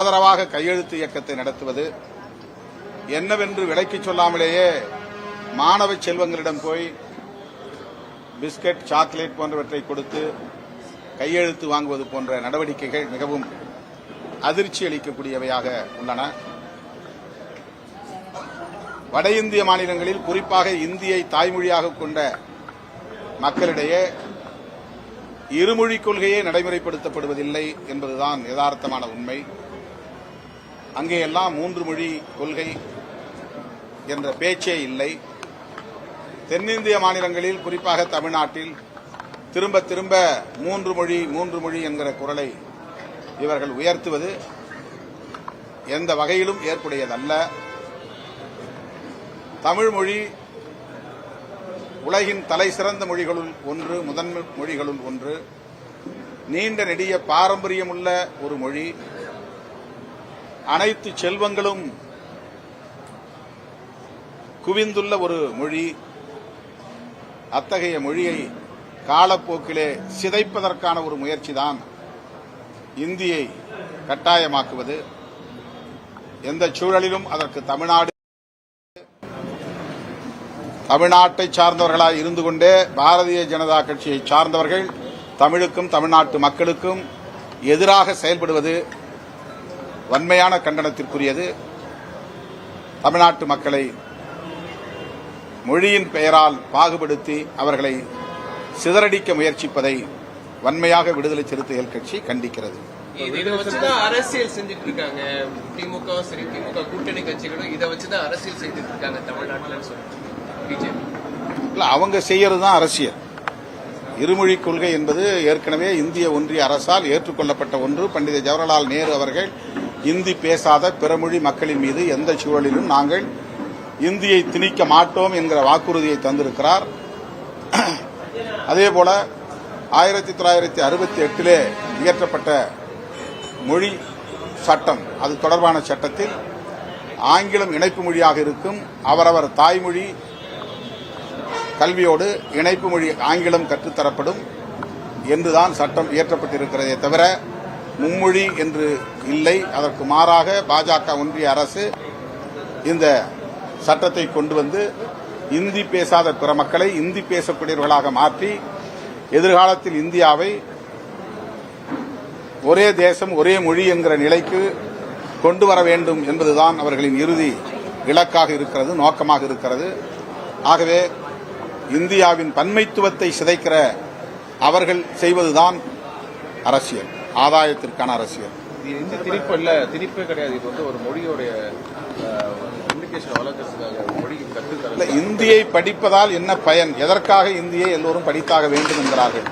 ஆதரவாக கையெழுத்து இயக்கத்தை நடத்துவது என்னவென்று விளக்கிச் சொல்லாமலேயே மாணவ செல்வங்களிடம் போய் பிஸ்கட், சாக்லேட் போன்றவற்றை கொடுத்து கையெழுத்து வாங்குவது போன்ற நடவடிக்கைகள் மிகவும் அதிர்ச்சி அளிக்கக்கூடியவையாக உள்ளன. வட இந்திய மாநிலங்களில், குறிப்பாக இந்தியை தாய்மொழியாக கொண்ட மக்களிடையே இருமொழிக் கொள்கையே நடைமுறைப்படுத்தப்படுவதில்லை என்பதுதான் யதார்த்தமான உண்மை. அங்கேயெல்லாம் மூன்று மொழி கொள்கை என்ற பேச்சே இல்லை. தென்னிந்திய மாநிலங்களில், குறிப்பாக தமிழ்நாட்டில் திரும்ப திரும்ப மூன்று மொழி என்கிற குரலை இவர்கள் உயர்த்துவது எந்த வகையிலும் ஏற்புடையதல்ல. தமிழ் மொழி உலகின் தலை சிறந்த மொழிகளுள் ஒன்று, முதன்மை மொழிகளுள் ஒன்று, நீண்ட நெடிய பாரம்பரியமுள்ள ஒரு மொழி, அனைத்து செல்வங்களும் குவிந்துள்ள ஒரு மொழி. அத்தகைய மொழியை காலப்போக்கிலே சிதைப்பதற்கான ஒரு முயற்சிதான் இந்தியை கட்டாயமாக்குவது. எந்த சூழலிலும் அதற்கு தமிழ்நாட்டை சார்ந்தவர்களாய் இருந்து கொண்டே பாரதிய ஜனதா கட்சியை சார்ந்தவர்கள் தமிழுக்கும் தமிழ்நாட்டு மக்களுக்கும் எதிராக செயல்படுவது வன்மையான கண்டனத்திற்குரியது. தமிழ்நாட்டு மக்களை மொழியின் பெயரால் பாகுபடுத்தி அவர்களை சிதறடிக்க முயற்சிப்பதை வன்மையாக விடுதலை சிறுத்தைகள் கட்சி கண்டிக்கிறது. இதை வச்சுதான் அரசியல் செஞ்சுட்டு இருக்காங்க. திமுக சரி, திமுக கூட்டணி கட்சிகளும் இதை வச்சுதான் அரசியல் செய்துட்டு இருக்காங்க தமிழ்நாட்டில் சொல்லிட்டு பிஜேபி. இல்ல, அவங்க செய்யறதுதான் அரசியல். இருமொழி கொள்கை என்பது ஏற்கனவே இந்திய ஒன்றிய அரசால் ஏற்றுக்கொள்ளப்பட்ட ஒன்று. பண்டித ஜவஹர்லால் நேரு அவர்கள் இந்தி பேசாத பிறமொழி மக்களின் மீது எந்த சூழலிலும் நாங்கள் இந்தியை திணிக்க மாட்டோம் என்கிற வாக்குறுதியை தந்திருக்கிறார். அதேபோல 1968 இயற்றப்பட்ட மொழி சட்டம், அது தொடர்பான சட்டத்தில் ஆங்கிலம் இணைப்பு மொழியாக இருக்கும். அவரவர் தாய்மொழி கல்வியோடு இணைப்பு மொழி ஆங்கிலம் கற்றுத்தரப்படும் என்றுதான் சட்டம் இயற்றப்பட்டிருக்கிறதே தவிர மும்மொழி என்று இல்லை. அதற்கு மாறாக பாஜக ஒன்றிய அரசு இந்த சட்டத்தை கொண்டு வந்து இந்தி பேசாத பிற மக்களை இந்தி பேசக்கூடியவர்களாக மாற்றி எதிர்காலத்தில் இந்தியாவை ஒரே தேசம் ஒரே மொழி என்கிற நிலைக்கு கொண்டு வர வேண்டும் என்பதுதான் அவர்களின் இறுதி இலக்காக இருக்கிறது, நோக்கமாக இருக்கிறது. ஆகவே இந்தியாவின் பன்மைத்துவத்தை சிதைக்கிற அவர்கள் செய்வதுதான் அரசியல், ஆதாயத்திற்கான அரசியல். இந்த திணிப்பு இல்ல, திணிப்பே கிடையாது. இது வந்து ஒரு மொழியோடைய கம்யூனிகேஷன் வளர்க்கறதுக்காக மொழி கற்றுத்தர. இந்தியை படிப்பதால் என்ன பயன்? எதற்காக இந்தியை எல்லோரும் படித்தாக வேண்டும் என்கிறார்கள்?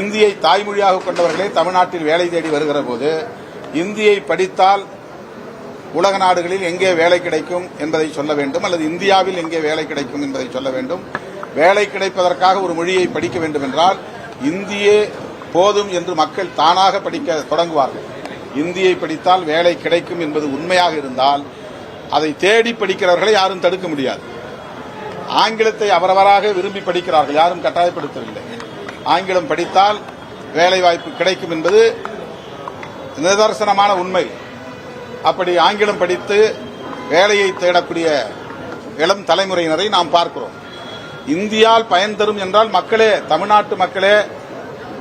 இந்தியை தாய்மொழியாக கொண்டவர்களே தமிழ்நாட்டில் வேலை தேடி வருகிற போது இந்தியை படித்தால் உலக நாடுகளில் எங்கே வேலை கிடைக்கும் என்பதை சொல்ல வேண்டும், அல்லது இந்தியாவில் எங்கே வேலை கிடைக்கும் என்பதை சொல்ல வேண்டும். வேலை கிடைப்பதற்காக ஒரு மொழியை படிக்க வேண்டும் என்றால் இந்தியே போதும் என்று மக்கள் தானாக படிக்க தொடங்குவார்கள். இந்தியை படித்தால் வேலை கிடைக்கும் என்பது உண்மையாக இருந்தால் அதை தேடி படிக்கிறவர்களை யாரும் தடுக்க முடியாது. ஆங்கிலத்தை அவரவராக விரும்பி படிக்கிறார்கள், யாரும் கட்டாயப்படுத்தவில்லை. ஆங்கிலம் படித்தால் வேலை வாய்ப்பு கிடைக்கும் என்பது நிதர்சனமான உண்மை. அப்படி ஆங்கிலம் படித்து வேலையை தேடக்கூடிய இளம் தலைமுறையினரை நாம் பார்க்கிறோம். இந்தியால் பயன் தரும் என்றால் மக்களே, தமிழ்நாட்டு மக்களே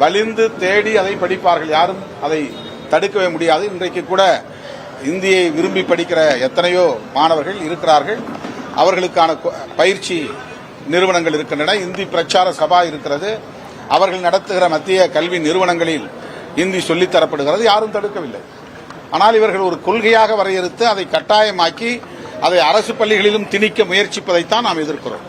வலிந்து தேடி அதை படிப்பார்கள், யாரும் அதை தடுக்கவே முடியாது. இன்றைக்கு கூட இந்தியை விரும்பி படிக்கிற எத்தனையோ மாணவர்கள் இருக்கிறார்கள். அவர்களுக்கான பயிற்சி நிறுவனங்கள் இருக்கின்றன. இந்தி பிரச்சார சபா இருக்கிறது. அவர்கள் நடத்துகிற மத்திய கல்வி நிறுவனங்களில் இந்தி சொல்லித்தரப்படுகிறது, யாரும் தடுக்கவில்லை. ஆனால் இவர்கள் ஒரு கொள்கையாக வரையறுத்து அதை கட்டாயமாக்கி அதை அரசு பள்ளிகளிலும் திணிக்க முயற்சிப்பதைத்தான் நாம் எதிர்க்கிறோம்.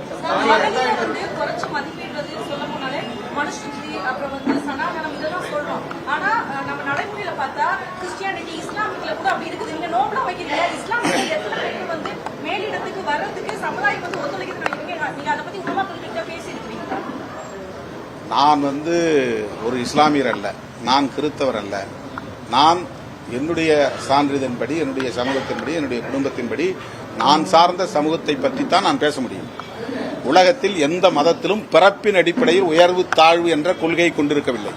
நான் ஒரு இஸ்லாமியர் அல்ல, நான் கிறிஸ்தவர் அல்ல. நான் என்னுடைய சான்றிதழின்படி, என்னுடைய சமூகத்தின்படி, என்னுடைய குடும்பத்தின்படி நான் சார்ந்த சமூகத்தை பற்றித்தான் நான் பேச முடியும். உலகத்தில் எந்த மதத்திலும் பிறப்பின் அடிப்படையில் உயர்வு தாழ்வு என்ற கொள்கையை கொண்டிருக்கவில்லை.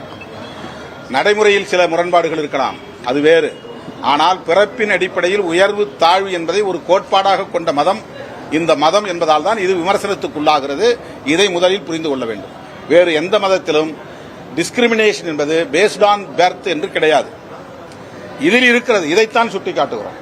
நடைமுறையில் சில முரண்பாடுகள் இருக்கலாம், அது வேறு. ஆனால் பிறப்பின் அடிப்படையில் உயர்வு தாழ்வு என்பதை ஒரு கோட்பாடாக கொண்ட மதம் இந்த மதம் என்பதால் தான் இது விமர்சனத்துக்குள்ளாகிறது. இதை முதலில் புரிந்து கொள்ள வேண்டும். வேறு எந்த மதத்திலும் டிஸ்கிரிமினேஷன் என்பது பேஸ்ட் ஆன் பெர்த் என்று கிடையாது. இதில் இருக்கிறது. இதைத்தான் சுட்டிக்காட்டுகிறோம்.